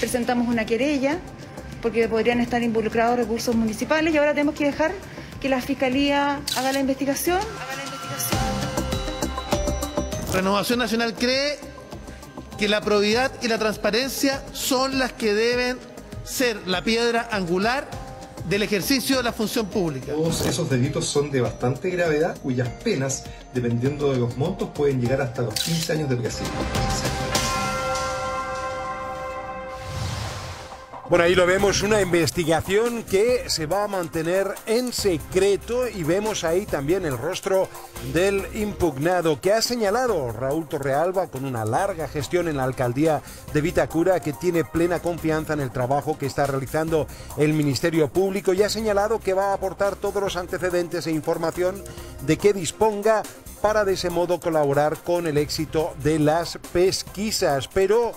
presentamos una querella porque podrían estar involucrados recursos municipales y ahora tenemos que dejar que la Fiscalía haga la investigación. Renovación Nacional cree que la probidad y la transparencia son las que deben ser la piedra angular del ejercicio de la función pública. Todos esos delitos son de bastante gravedad, cuyas penas, dependiendo de los montos, pueden llegar hasta los 15 años de presidio. Bueno, ahí lo vemos, una investigación que se va a mantener en secreto y vemos ahí también el rostro del impugnado que ha señalado Raúl Torrealba con una larga gestión en la alcaldía de Vitacura, que tiene plena confianza en el trabajo que está realizando el Ministerio Público y ha señalado que va a aportar todos los antecedentes e información de que disponga para de ese modo colaborar con el éxito de las pesquisas. Pero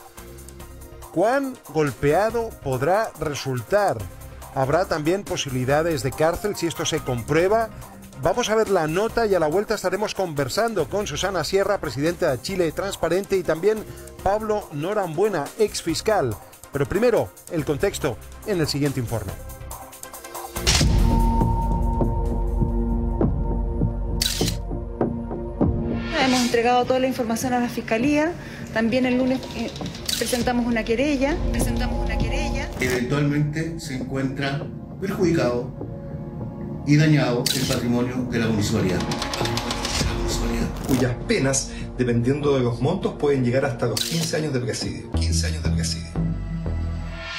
¿cuán golpeado podrá resultar? ¿Habrá también posibilidades de cárcel si esto se comprueba? Vamos a ver la nota y a la vuelta estaremos conversando con Susana Sierra, presidenta de Chile Transparente, y también Pablo Norambuena, exfiscal. Pero primero, el contexto en el siguiente informe. Hemos entregado toda la información a la Fiscalía. También el lunes presentamos una querella. Eventualmente se encuentra perjudicado y dañado el patrimonio de la municipalidad. Cuyas penas, dependiendo de los montos, pueden llegar hasta los 15 años de presidio.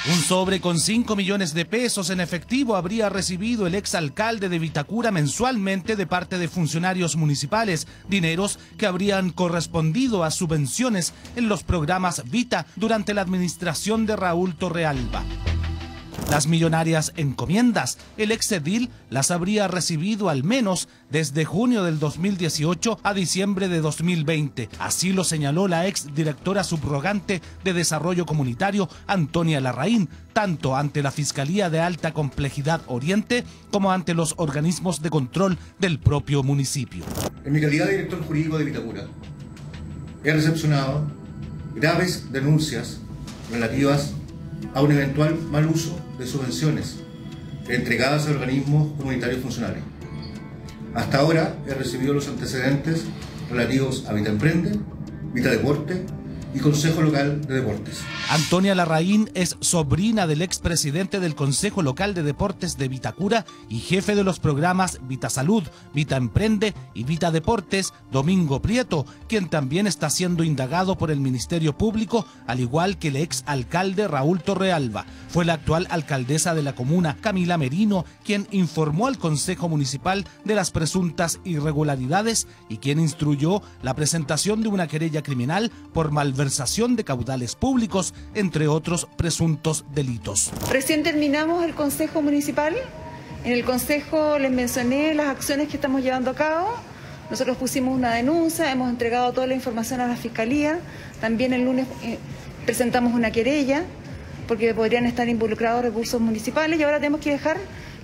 Un sobre con 5 millones de pesos en efectivo habría recibido el exalcalde de Vitacura mensualmente de parte de funcionarios municipales, dineros que habrían correspondido a subvenciones en los programas Vita durante la administración de Raúl Torrealba. Las millonarias encomiendas, el exedil las habría recibido al menos desde junio del 2018 a diciembre de 2020. Así lo señaló la exdirectora subrogante de Desarrollo Comunitario, Antonia Larraín, tanto ante la Fiscalía de Alta Complejidad Oriente como ante los organismos de control del propio municipio. En mi calidad de director jurídico de Vitacura, he recepcionado graves denuncias relativas a un eventual mal uso de subvenciones entregadas a organismos comunitarios funcionales. Hasta ahora he recibido los antecedentes relativos a Vita Emprende, Vita Deporte y Consejo Local de Deportes. Antonia Larraín es sobrina del expresidente del Consejo Local de Deportes de Vitacura y jefe de los programas Vita Salud, Vita Emprende y Vita Deportes, Domingo Prieto, quien también está siendo indagado por el Ministerio Público, al igual que el exalcalde Raúl Torrealba. Fue la actual alcaldesa de la comuna, Camila Merino, quien informó al Consejo Municipal de las presuntas irregularidades y quien instruyó la presentación de una querella criminal por malversación de caudales públicos, entre otros presuntos delitos. Recién terminamos el Consejo Municipal. En el Consejo les mencioné las acciones que estamos llevando a cabo. Nosotros pusimos una denuncia, hemos entregado toda la información a la Fiscalía. También el lunes presentamos una querella porque podrían estar involucrados recursos municipales y ahora tenemos que dejar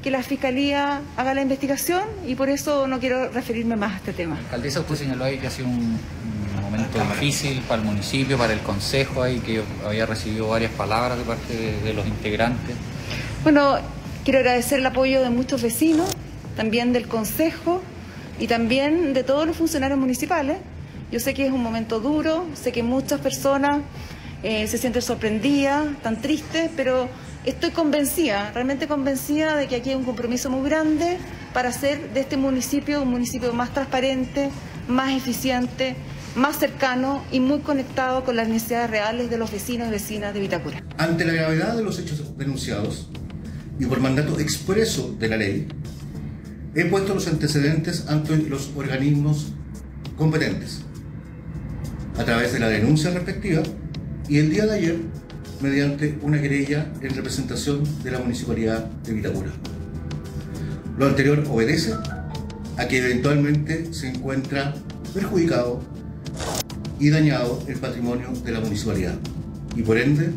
que la Fiscalía haga la investigación y por eso no quiero referirme más a este tema. Alcaldesa, usted señaló ahí que ha sido un momento difícil para el municipio, para el consejo, ahí que había recibido varias palabras de parte de los integrantes. Bueno, quiero agradecer el apoyo de muchos vecinos, también del consejo y también de todos los funcionarios municipales. Yo sé que es un momento duro, sé que muchas personas se sienten sorprendidas, tan tristes, pero estoy convencida, realmente convencida de que aquí hay un compromiso muy grande para hacer de este municipio un municipio más transparente, más eficiente, más cercano y muy conectado con las necesidades reales de los vecinos y vecinas de Vitacura. Ante la gravedad de los hechos denunciados y por mandato expreso de la ley, he puesto los antecedentes ante los organismos competentes a través de la denuncia respectiva y el día de ayer mediante una querella en representación de la Municipalidad de Vitacura. Lo anterior obedece a que eventualmente se encuentra perjudicado y dañado el patrimonio de la municipalidad y por ende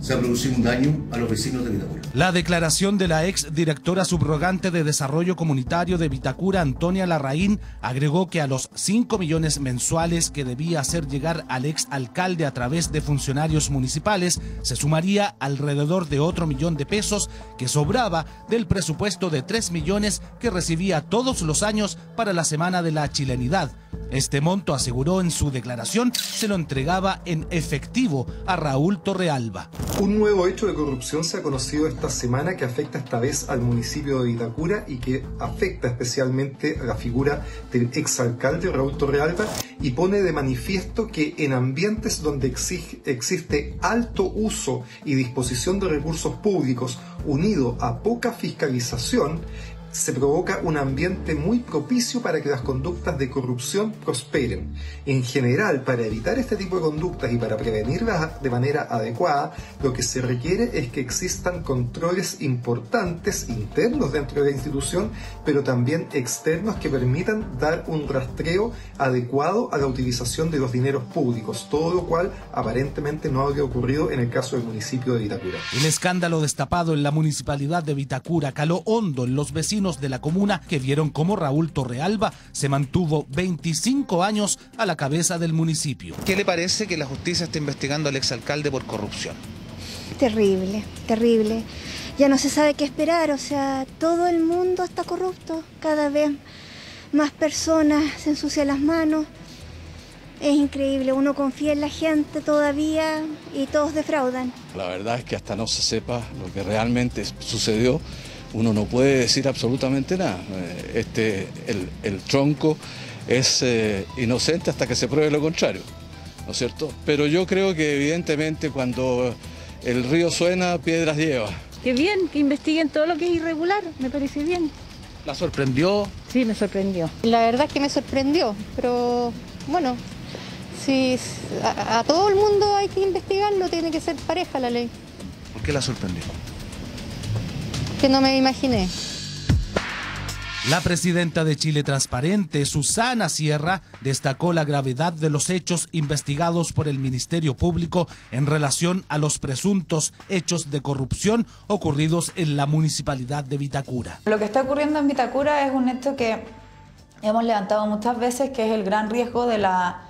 se ha producido un daño a los vecinos de Vitacura. La declaración de la ex directora subrogante de Desarrollo Comunitario de Vitacura, Antonia Larraín, agregó que a los 5 millones mensuales que debía hacer llegar al ex alcalde a través de funcionarios municipales, se sumaría alrededor de otro millón de pesos que sobraba del presupuesto de 3 millones que recibía todos los años para la Semana de la Chilenidad. Este monto, aseguró en su declaración, se lo entregaba en efectivo a Raúl Torrealba. Un nuevo hecho de corrupción se ha conocido esta semana que afecta esta vez al municipio de Vitacura y que afecta especialmente a la figura del exalcalde Raúl Torrealba y pone de manifiesto que en ambientes donde existe alto uso y disposición de recursos públicos unido a poca fiscalización, se provoca un ambiente muy propicio para que las conductas de corrupción prosperen. En general, para evitar este tipo de conductas y para prevenirlas de manera adecuada, lo que se requiere es que existan controles importantes internos dentro de la institución, pero también externos que permitan dar un rastreo adecuado a la utilización de los dineros públicos, todo lo cual aparentemente no habría ocurrido en el caso del municipio de Vitacura. El escándalo destapado en la municipalidad de Vitacura caló hondo en los vecinos de la comuna, que vieron cómo Raúl Torrealba se mantuvo 25 años a la cabeza del municipio. ¿Qué le parece que la justicia esté investigando al exalcalde por corrupción? Terrible, terrible. Ya no se sabe qué esperar, o sea, todo el mundo está corrupto, cada vez más personas se ensucian las manos. Es increíble, uno confía en la gente todavía y todos defraudan. La verdad es que hasta no se sepa lo que realmente sucedió, uno no puede decir absolutamente nada. El tronco es inocente hasta que se pruebe lo contrario, ¿no es cierto? Pero yo creo que evidentemente cuando el río suena, piedras lleva. Qué bien, que investiguen todo lo que es irregular, me parece bien. ¿La sorprendió? Sí, me sorprendió. La verdad es que me sorprendió, pero bueno, si a todo el mundo hay que investigarlo, tiene que ser pareja la ley. ¿Por qué la sorprendió? Que no me imaginé. La presidenta de Chile Transparente, Susana Sierra, destacó la gravedad de los hechos investigados por el Ministerio Público en relación a los presuntos hechos de corrupción ocurridos en la municipalidad de Vitacura. Lo que está ocurriendo en Vitacura es un hecho que hemos levantado muchas veces, que es el gran riesgo de la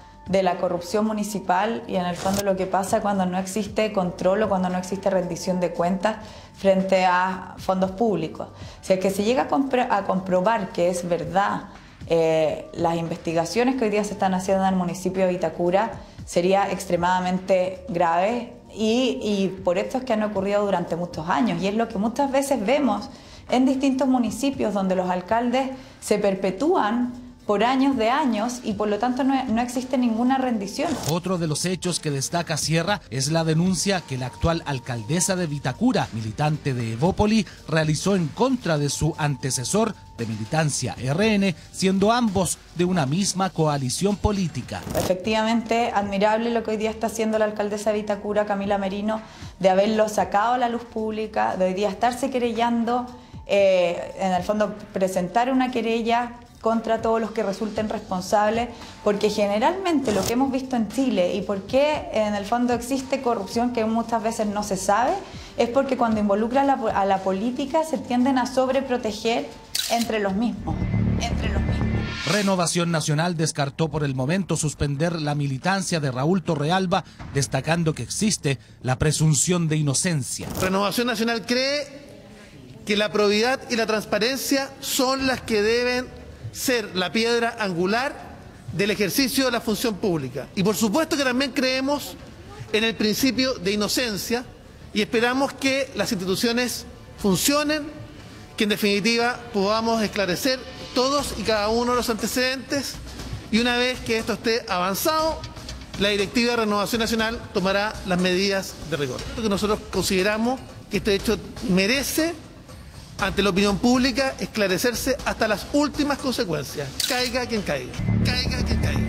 corrupción municipal y en el fondo lo que pasa cuando no existe control o cuando no existe rendición de cuentas frente a fondos públicos. Si es que se llega a comprobar que es verdad las investigaciones que hoy día se están haciendo en el municipio de Vitacura, sería extremadamente grave y por esto es que han ocurrido durante muchos años y es lo que muchas veces vemos en distintos municipios donde los alcaldes se perpetúan por años de años y por lo tanto no existe ninguna rendición. Otro de los hechos que destaca Sierra es la denuncia que la actual alcaldesa de Vitacura, militante de Evópoli, realizó en contra de su antecesor de militancia RN, siendo ambos de una misma coalición política. Efectivamente, admirable lo que hoy día está haciendo la alcaldesa de Vitacura, Camila Merino, de haberlo sacado a la luz pública, de hoy día estarse querellando, en el fondo presentar una querella contra todos los que resulten responsables, porque generalmente lo que hemos visto en Chile y por qué en el fondo existe corrupción que muchas veces no se sabe, es porque cuando involucra a la política se tienden a sobreproteger entre los mismos. Renovación Nacional descartó por el momento suspender la militancia de Raúl Torrealba, destacando que existe la presunción de inocencia. Renovación Nacional cree que la probidad y la transparencia son las que deben ser la piedra angular del ejercicio de la función pública. Y por supuesto que también creemos en el principio de inocencia y esperamos que las instituciones funcionen, que en definitiva podamos esclarecer todos y cada uno de los antecedentes y una vez que esto esté avanzado, la directiva de Renovación Nacional tomará las medidas de rigor. Porque nosotros consideramos que este hecho merece ante la opinión pública esclarecerse hasta las últimas consecuencias. Caiga quien caiga. Caiga quien caiga.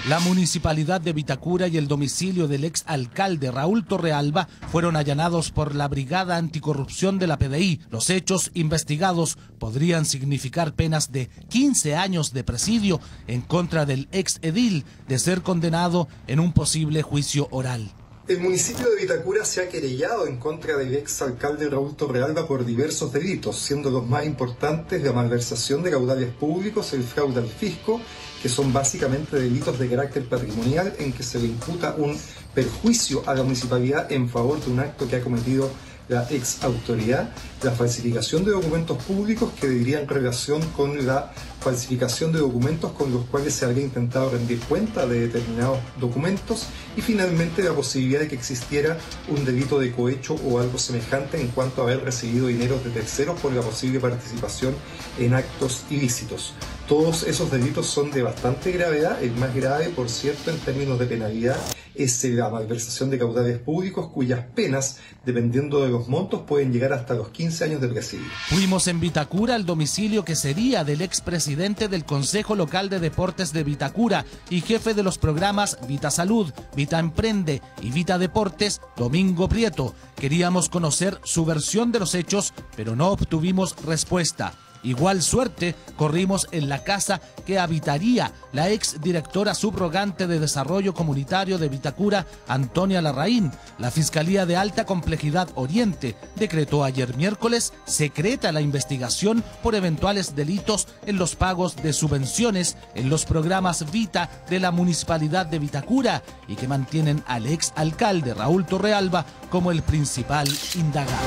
La municipalidad de Vitacura y el domicilio del ex alcalde Raúl Torrealba fueron allanados por la Brigada Anticorrupción de la PDI. Los hechos investigados podrían significar penas de 15 años de presidio en contra del ex edil de ser condenado en un posible juicio oral. El municipio de Vitacura se ha querellado en contra del exalcalde Raúl Torrealba por diversos delitos, siendo los más importantes la malversación de caudales públicos, el fraude al fisco, que son básicamente delitos de carácter patrimonial en que se le imputa un perjuicio a la municipalidad en favor de un acto que ha cometido la ex autoridad, la falsificación de documentos públicos que dirían relación con la falsificación de documentos con los cuales se habría intentado rendir cuenta de determinados documentos y finalmente la posibilidad de que existiera un delito de cohecho o algo semejante en cuanto a haber recibido dineros de terceros por la posible participación en actos ilícitos. Todos esos delitos son de bastante gravedad. El más grave, por cierto, en términos de penalidad, es la malversación de caudales públicos, cuyas penas, dependiendo de los montos, pueden llegar hasta los 15 años de presidio. Fuimos en Vitacura al domicilio que sería del expresidente del Consejo Local de Deportes de Vitacura y jefe de los programas Vita Salud, Vita Emprende y Vita Deportes, Domingo Prieto. Queríamos conocer su versión de los hechos, pero no obtuvimos respuesta. Igual suerte corrimos en la casa que habitaría la ex directora subrogante de Desarrollo Comunitario de Vitacura, Antonia Larraín. La Fiscalía de Alta Complejidad Oriente decretó ayer miércoles secreta la investigación por eventuales delitos en los pagos de subvenciones en los programas Vita de la Municipalidad de Vitacura y que mantienen al ex alcalde Raúl Torrealba como el principal indagado.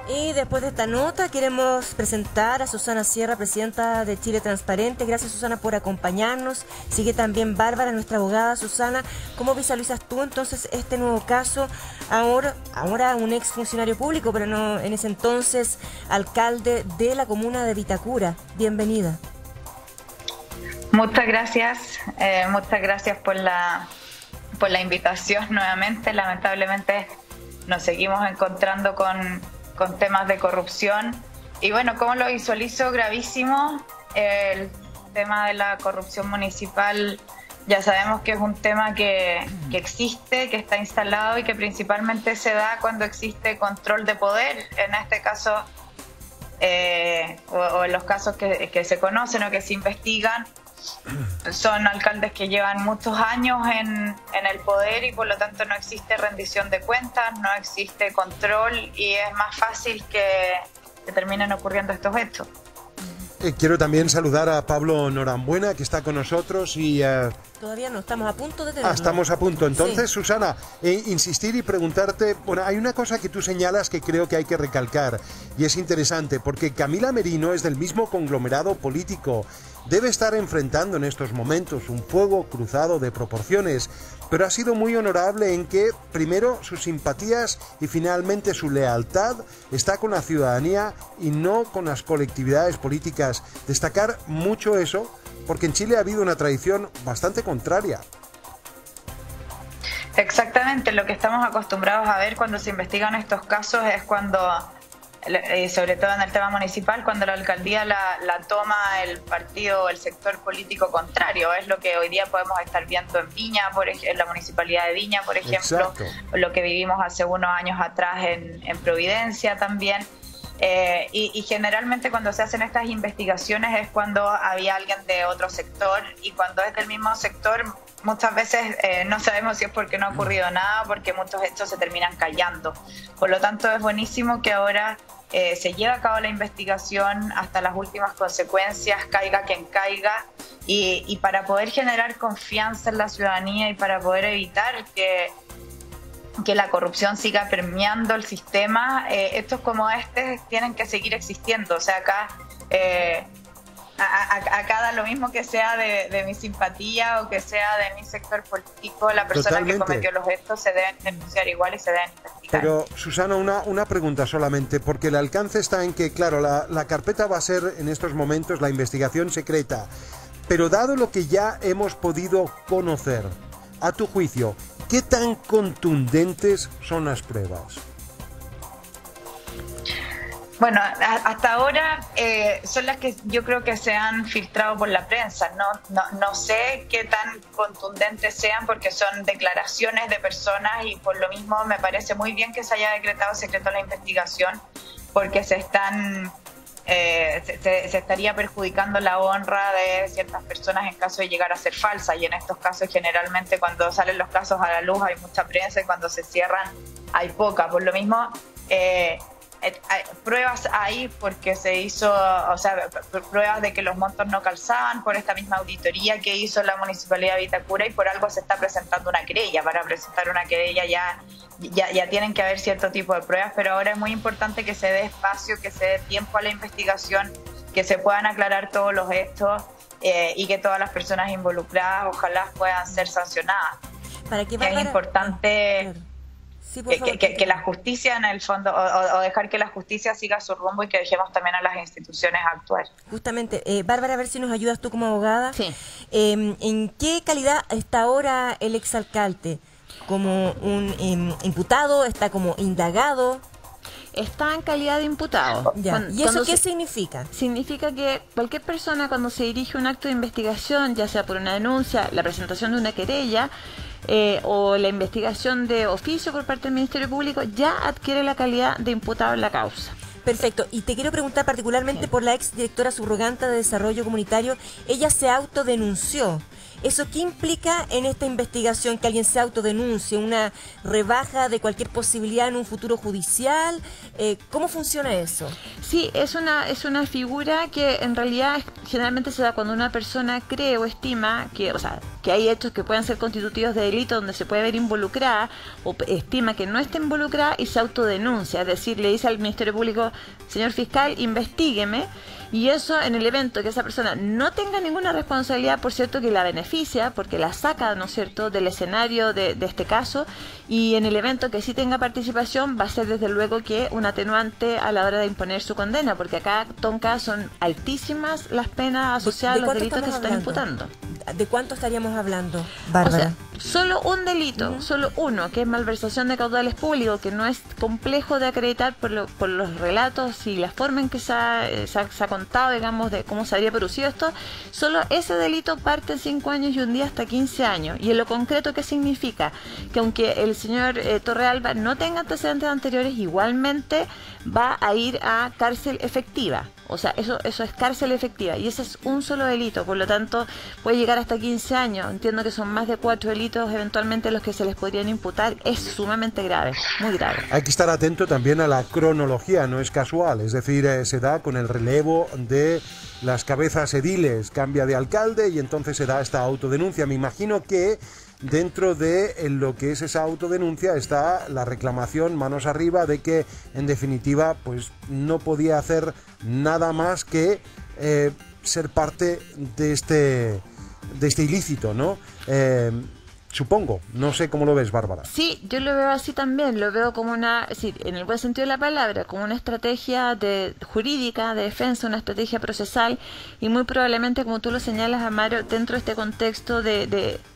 Y después de esta nota queremos presentar a Susana Sierra, presidenta de Chile Transparente. Gracias, Susana, por acompañarnos. Sigue también Bárbara, nuestra abogada. Susana, ¿cómo visualizas tú entonces este nuevo caso? Ahora un ex funcionario público, pero no en ese entonces alcalde de la comuna de Vitacura. Bienvenida. Muchas gracias por la invitación nuevamente. Lamentablemente nos seguimos encontrando con temas de corrupción y bueno, ¿cómo lo visualizo? Gravísimo. El tema de la corrupción municipal ya sabemos que es un tema que existe, que está instalado y que principalmente se da cuando existe control de poder. En este caso o en los casos que se conocen o que se investigan, son alcaldes que llevan muchos años en el poder y por lo tanto no existe rendición de cuentas, no existe control y es más fácil que terminen ocurriendo estos hechos. Quiero también saludar a Pablo Norambuena, que está con nosotros y... Todavía no, estamos a punto de tenerlo. Estamos a punto. Entonces, sí. Susana, insistir y preguntarte... Bueno, hay una cosa que tú señalas que creo que hay que recalcar y es interesante, porque Camila Merino es del mismo conglomerado político. Debe estar enfrentando en estos momentos un fuego cruzado de proporciones, pero ha sido muy honorable en que, primero, sus simpatías y finalmente su lealtad está con la ciudadanía y no con las colectividades políticas. Destacar mucho eso, porque en Chile ha habido una tradición bastante contraria. Exactamente, lo que estamos acostumbrados a ver cuando se investigan estos casos es cuando, sobre todo en el tema municipal, cuando la alcaldía la toma el partido o el sector político contrario. Es lo que hoy día podemos estar viendo en Viña, en la municipalidad de Viña, por ejemplo. Exacto. Lo que vivimos hace unos años atrás en Providencia también. Y generalmente cuando se hacen estas investigaciones es cuando había alguien de otro sector, y cuando es del mismo sector muchas veces no sabemos si es porque no ha ocurrido nada, porque muchos hechos se terminan callando. Por lo tanto es buenísimo que ahora se lleve a cabo la investigación hasta las últimas consecuencias, caiga quien caiga, y para poder generar confianza en la ciudadanía y para poder evitar que la corrupción siga permeando el sistema. Estos como este tienen que seguir existiendo. O sea, acá da lo mismo que sea de mi simpatía o que sea de mi sector político. La persona Totalmente. Que cometió los hechos se deben denunciar igual y se deben investigar. Pero, Susana, una pregunta solamente, porque el alcance está en que, claro, la carpeta va a ser en estos momentos la investigación secreta, pero dado lo que ya hemos podido conocer, a tu juicio, ¿qué tan contundentes son las pruebas? Bueno, hasta ahora son las que yo creo que se han filtrado por la prensa. No sé qué tan contundentes sean porque son declaraciones de personas y por lo mismo me parece muy bien que se haya decretado secreto la investigación porque se están se estaría perjudicando la honra de ciertas personas en caso de llegar a ser falsa, y en estos casos generalmente cuando salen los casos a la luz hay mucha prensa y cuando se cierran hay poca. Por lo mismo, pruebas hay porque se hizo, o sea, pruebas de que los montos no calzaban por esta misma auditoría que hizo la Municipalidad de Vitacura, y por algo se está presentando una querella. Para presentar una querella ya tienen que haber cierto tipo de pruebas, pero ahora es muy importante que se dé espacio, que se dé tiempo a la investigación, que se puedan aclarar todos los hechos y que todas las personas involucradas ojalá puedan ser sancionadas. ¿Para qué, es importante? Claro. Sí, que la justicia en el fondo, o dejar que la justicia siga su rumbo y que dejemos también a las instituciones actuar. Justamente, Bárbara, a ver si nos ayudas tú como abogada. Sí. ¿En qué calidad está ahora el exalcalde? ¿Como un imputado? ¿Está como indagado? Está en calidad de imputado. ¿Y eso qué significa? Significa que cualquier persona, cuando se dirige un acto de investigación, ya sea por una denuncia, la presentación de una querella, o la investigación de oficio por parte del Ministerio Público, ya adquiere la calidad de imputado en la causa. Perfecto. Y te quiero preguntar particularmente por la ex directora subrogante de Desarrollo Comunitario. Ella se autodenunció. ¿Eso qué implica en esta investigación, que alguien se autodenuncie? ¿Una rebaja de cualquier posibilidad en un futuro judicial? ¿Cómo funciona eso? Sí, es una figura que en realidad generalmente se da cuando una persona cree o estima que, o sea, que hay hechos que pueden ser constitutivos de delito donde se puede ver involucrada, o estima que no está involucrada y se autodenuncia. Es decir, le dice al Ministerio Público: señor fiscal, investígueme. Y eso, en el evento que esa persona no tenga ninguna responsabilidad, por cierto, que la beneficia, porque la saca, ¿no es cierto?, del escenario de este caso, y en el evento que sí tenga participación, va a ser desde luego que un atenuante a la hora de imponer su condena, porque acá, Tonka, son altísimas las penas asociadas a los delitos que se están imputando. ¿De cuánto estaríamos hablando, Bárbara? O sea, solo un delito, solo uno, que es malversación de caudales públicos, que no es complejo de acreditar por los relatos y la forma en que se ha contado, digamos, de cómo se habría producido esto. Solo ese delito parte en 5 años y un día hasta 15 años. Y en lo concreto, ¿qué significa? Que aunque el señor Torrealba no tenga antecedentes anteriores, igualmente va a ir a cárcel efectiva. O sea, eso es cárcel efectiva, y ese es un solo delito, por lo tanto puede llegar hasta 15 años. Entiendo que son más de 4 delitos eventualmente los que se les podrían imputar. Es sumamente grave, muy grave. Hay que estar atento también a la cronología, no es casual, es decir, se da con el relevo de las cabezas ediles, cambia de alcalde y entonces se da esta autodenuncia. Me imagino que dentro de lo que es esa autodenuncia está la reclamación manos arriba de que en definitiva pues no podía hacer nada más que ser parte de este ilícito, ¿no? Supongo, no sé cómo lo ves, Bárbara. Sí, yo lo veo así también, lo veo como una, sí, en el buen sentido de la palabra, como una estrategia jurídica de defensa, una estrategia procesal, y muy probablemente, como tú lo señalas, Amaro, dentro de este contexto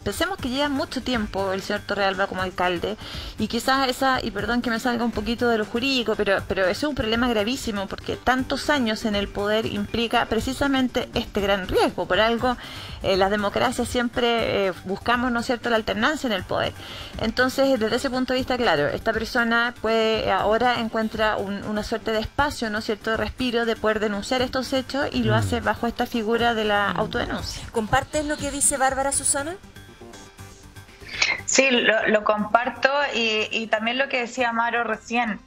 pensemos que lleva mucho tiempo el señor Torrealba como alcalde, y quizás y perdón que me salga un poquito de lo jurídico, pero eso es un problema gravísimo, porque tantos años en el poder implica precisamente este gran riesgo. Por algo, las democracias siempre buscamos, ¿no es cierto?, la alternancia en el poder. Entonces, desde ese punto de vista, claro, esta persona ahora encuentra una suerte de espacio, ¿no es cierto?, de respiro, de poder denunciar estos hechos, y lo hace bajo esta figura de la autodenuncia. ¿Compartes lo que dice Bárbara, Susana? Sí, lo comparto, y también lo que decía Amaro recién.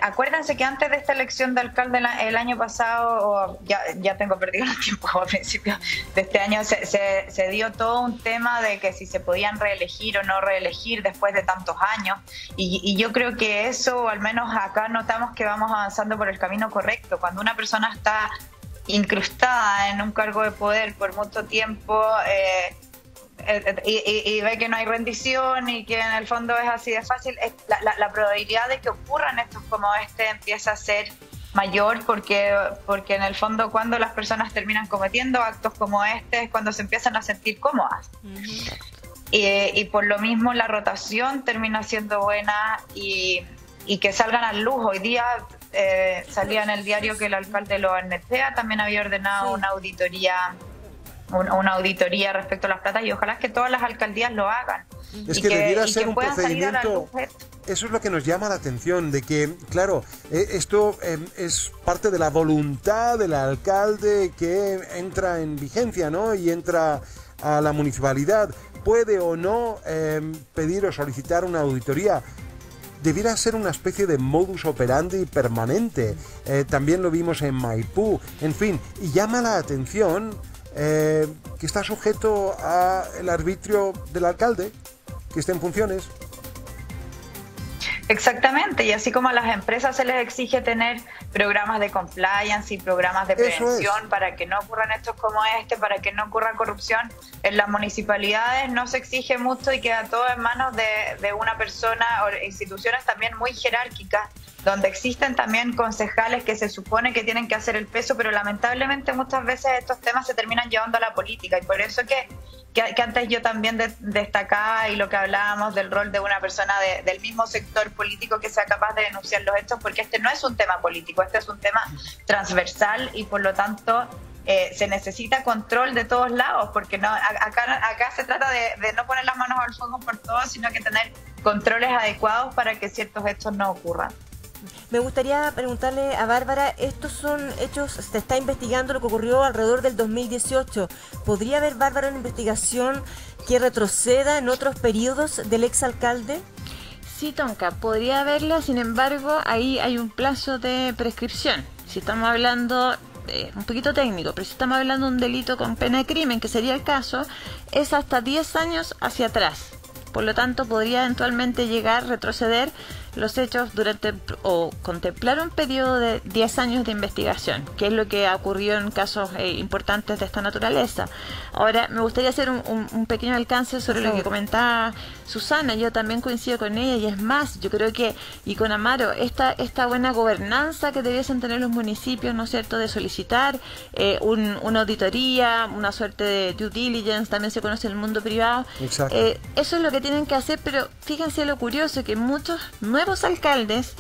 Acuérdense que antes de esta elección de alcalde el año pasado, ya tengo perdido el tiempo, a principios de este año, se dio todo un tema de que si se podían reelegir o no reelegir después de tantos años, y yo creo que eso, o al menos acá notamos que vamos avanzando por el camino correcto. Cuando una persona está incrustada en un cargo de poder por mucho tiempo, y ve que no hay rendición y que en el fondo es así de fácil, la probabilidad de que ocurran estos como este empieza a ser mayor, porque en el fondo cuando las personas terminan cometiendo actos como este es cuando se empiezan a sentir cómodas. Y por lo mismo la rotación termina siendo buena, y que salgan a luz. Hoy día salía en el diario que el alcalde de Lo Barnechea también había ordenado una auditoría respecto a las platas, y ojalá que todas las alcaldías lo hagan, Es que debiera ser un puedan salir a la procedimiento... luz. Eso es lo que nos llama la atención, de que, claro, esto es parte de la voluntad del alcalde que entra en vigencia, ¿no? Y entra a la municipalidad. Puede o no pedir o solicitar una auditoría. Debiera ser una especie de modus operandi permanente. También lo vimos en Maipú. En fin, y llama la atención que está sujeto al arbitrio del alcalde, que esté en funciones. Exactamente, y así como a las empresas se les exige tener programas de compliance y programas de prevención para que no ocurran estos como este, para que no ocurra corrupción, en las municipalidades no se exige mucho y queda todo en manos de una persona o instituciones también muy jerárquicas, donde existen también concejales que se supone que tienen que hacer el peso, pero lamentablemente muchas veces estos temas se terminan llevando a la política, y por eso que antes yo también destacaba, y lo que hablábamos del rol de una persona del mismo sector político que sea capaz de denunciar los hechos, porque este no es un tema político, este es un tema transversal, y por lo tanto se necesita control de todos lados, porque no acá se trata de no poner las manos al fuego por todo, sino que tener controles adecuados para que ciertos hechos no ocurran. Me gustaría preguntarle a Bárbara, estos son hechos, se está investigando lo que ocurrió alrededor del 2018. ¿Podría haber, Bárbara, una investigación que retroceda en otros periodos del exalcalde? Sí, Tonka, podría haberla, sin embargo, ahí hay un plazo de prescripción. Si estamos hablando, un poquito técnico, pero si estamos hablando de un delito con pena de crimen, que sería el caso, es hasta 10 años hacia atrás. Por lo tanto, podría eventualmente llegar, retroceder los hechos durante o contemplar un periodo de 10 años de investigación, que es lo que ha ocurrido en casos importantes de esta naturaleza. Ahora, me gustaría hacer un pequeño alcance sobre lo que comentaba Susana. Yo también coincido con ella, y es más, yo creo que, y con Amaro, esta buena gobernanza que debiesen tener los municipios, ¿no es cierto?, de solicitar una auditoría, una suerte de due diligence, también se conoce en el mundo privado. Exacto. Eso es lo que tienen que hacer, pero fíjense lo curioso, que muchos nuevos alcaldes,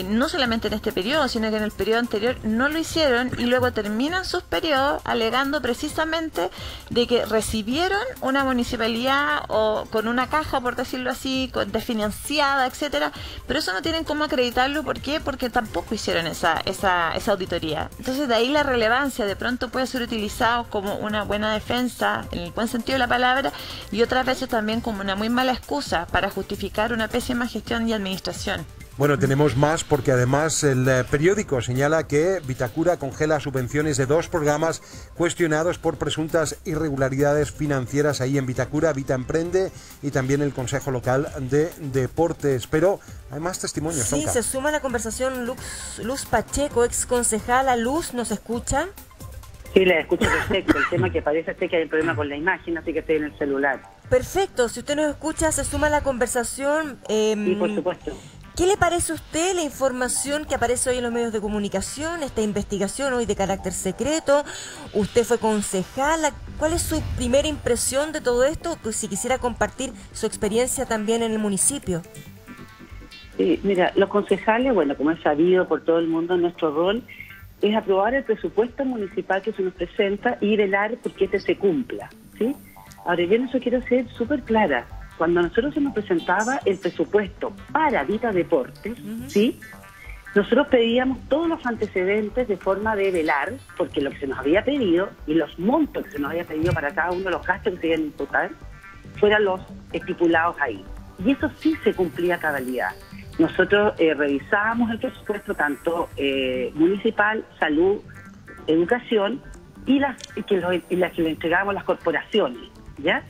no solamente en este periodo, sino que en el periodo anterior no lo hicieron, y luego terminan sus periodos alegando precisamente de que recibieron una municipalidad o con una caja, por decirlo así, desfinanciada, etcétera, pero eso no tienen cómo acreditarlo. ¿Por qué? Porque tampoco hicieron esa auditoría. Entonces, de ahí la relevancia. De pronto puede ser utilizado como una buena defensa, en el buen sentido de la palabra, y otras veces también como una muy mala excusa para justificar una pésima gestión y administración. Bueno, tenemos más, porque además el periódico señala que Vitacura congela subvenciones de 2 programas cuestionados por presuntas irregularidades financieras ahí en Vitacura, Vita Emprende, y también el Consejo Local de Deportes. Pero hay más testimonios. Sí, Tonka. se suma a la conversación Luz Pacheco, ex concejala. Luz, ¿nos escucha? Sí, la escucho perfecto. El tema que parece ser que hay un problema con la imagen, así que estoy en el celular. Perfecto, si usted nos escucha, se suma a la conversación. Sí, por supuesto. ¿Qué le parece a usted la información que aparece hoy en los medios de comunicación, esta investigación hoy de carácter secreto? Usted fue concejala. ¿Cuál es su primera impresión de todo esto? Pues si quisiera compartir su experiencia también en el municipio. Sí, mira, los concejales, bueno, como es sabido por todo el mundo, nuestro rol es aprobar el presupuesto municipal que se nos presenta y velar porque este se cumpla, ¿sí? Ahora, yo en eso quiero ser súper clara. Cuando a nosotros se nos presentaba el presupuesto para Vita Deportes, ¿sí?, nosotros pedíamos todos los antecedentes de forma de velar, porque lo que se nos había pedido y los montos que se nos había pedido para cada uno de los gastos que se iban a imputar fueran los estipulados ahí. Y eso sí se cumplía a cabalidad. Nosotros revisábamos el presupuesto tanto municipal, salud, educación y las que le entregábamos las corporaciones, ¿ya?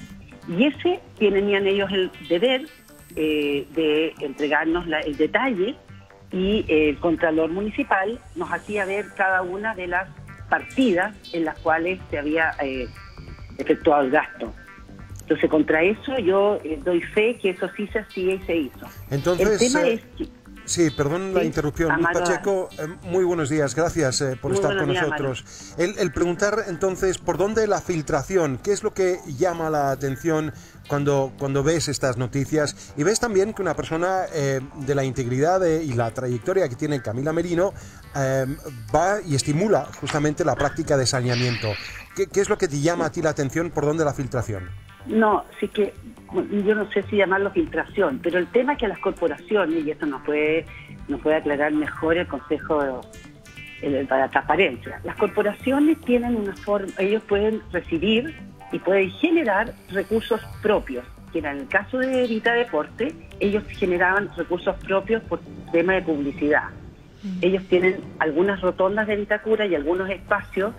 Y ese tenían ellos el deber de entregarnos el detalle, y el Contralor Municipal nos hacía ver cada una de las partidas en las cuales se había efectuado el gasto. Entonces, contra eso yo doy fe que eso sí se hacía y se hizo. Entonces, el tema es que... Sí, perdón la interrupción. Luz Pacheco, muy buenos días, gracias por estar con nosotros. El preguntar entonces, ¿por dónde la filtración? ¿Qué es lo que llama la atención cuando ves estas noticias? Y ves también que una persona de la integridad y la trayectoria que tiene Camila Merino va y estimula justamente la práctica de saneamiento. ¿Qué es lo que te llama a ti la atención? ¿Por dónde la filtración? No, sí que yo no sé si llamarlo filtración, pero el tema es que las corporaciones, y esto nos puede aclarar mejor el Consejo para la Transparencia, las corporaciones tienen una forma, ellos pueden recibir y pueden generar recursos propios, que en el caso de Vita Deporte, ellos generaban recursos propios por tema de publicidad. Ellos tienen algunas rotondas de Vitacura y algunos espacios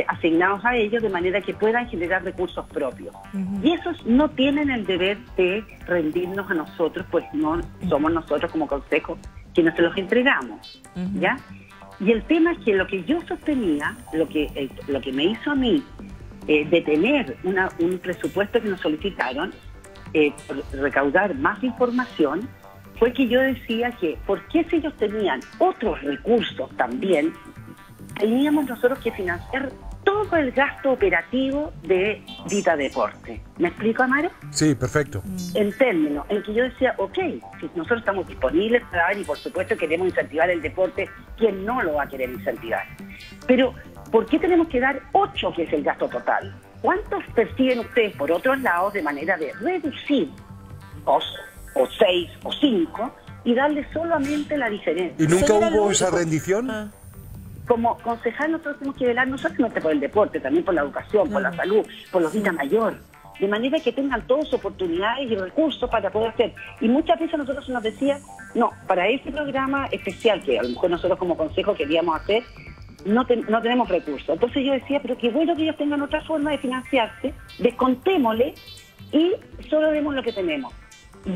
asignados a ellos de manera que puedan generar recursos propios. Y esos no tienen el deber de rendirnos a nosotros, pues no somos nosotros como consejo quienes se los entregamos, ¿ya? Y el tema es que lo que yo sostenía, lo que me hizo a mí detener un presupuesto que nos solicitaron, por recaudar más información, fue que yo decía que, ¿por qué si ellos tenían otros recursos también, teníamos nosotros que financiar todo el gasto operativo de Vita Deporte? ¿Me explico, Amaro? Sí, perfecto. En términos en que yo decía, ok, si nosotros estamos disponibles para dar y por supuesto queremos incentivar el deporte, ¿quién no lo va a querer incentivar? Pero, ¿por qué tenemos que dar 8, que es el gasto total? ¿Cuántos perciben ustedes por otros lados de manera de reducir 2 o 6 o 5 y darle solamente la diferencia? ¿Y nunca hubo esa rendición? Como concejal nosotros tenemos que velar no solamente por el deporte, también por la educación, por la salud, por los vida mayor, de manera que tengan todas oportunidades y recursos para poder hacer. Y muchas veces nosotros nos decía, no, para ese programa especial que a lo mejor nosotros como consejo queríamos hacer, no tenemos recursos. Entonces yo decía, pero qué bueno que ellos tengan otra forma de financiarse, descontémosle y solo demos lo que tenemos.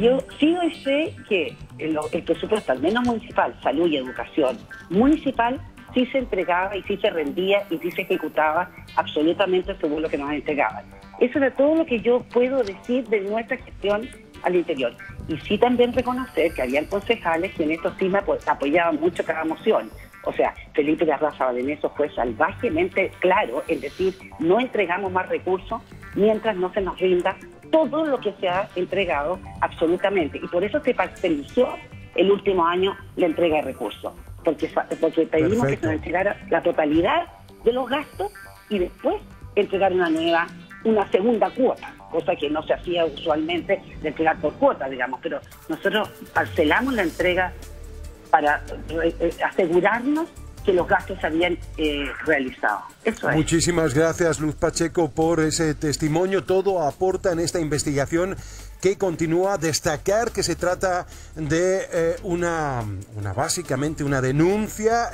Yo sí doy fe que el presupuesto, al menos municipal, salud y educación municipal, sí se entregaba y sí se rendía y sí se ejecutaba absolutamente según lo que nos entregaban. Eso era todo lo que yo puedo decir de nuestra gestión al interior. Y sí también reconocer que habían concejales que en esto sí me apoyaban mucho cada moción. O sea, Felipe Garraza Valdeneso fue salvajemente claro en decir, no entregamos más recursos mientras no se nos rinda todo lo que se ha entregado absolutamente. Y por eso se parcelizó el último año la entrega de recursos. Porque pedimos que se nos entregara la totalidad de los gastos y después entregar una segunda cuota, cosa que no se hacía usualmente de entregar por cuota, digamos, pero nosotros parcelamos la entrega para asegurarnos que los gastos se habían realizado. Eso es. Muchísimas gracias, Luz Pacheco, por ese testimonio. Todo aporta en esta investigación que continúa. Destacar que se trata de básicamente una denuncia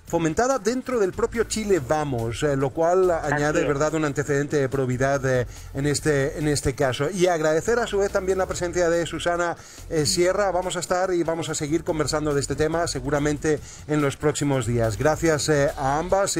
fomentada dentro del propio Chile Vamos, lo cual añade, verdad, un antecedente de probidad en este caso. Y agradecer a su vez también la presencia de Susana Sierra. Vamos a estar y vamos a seguir conversando de este tema seguramente en los próximos días. Gracias a ambas.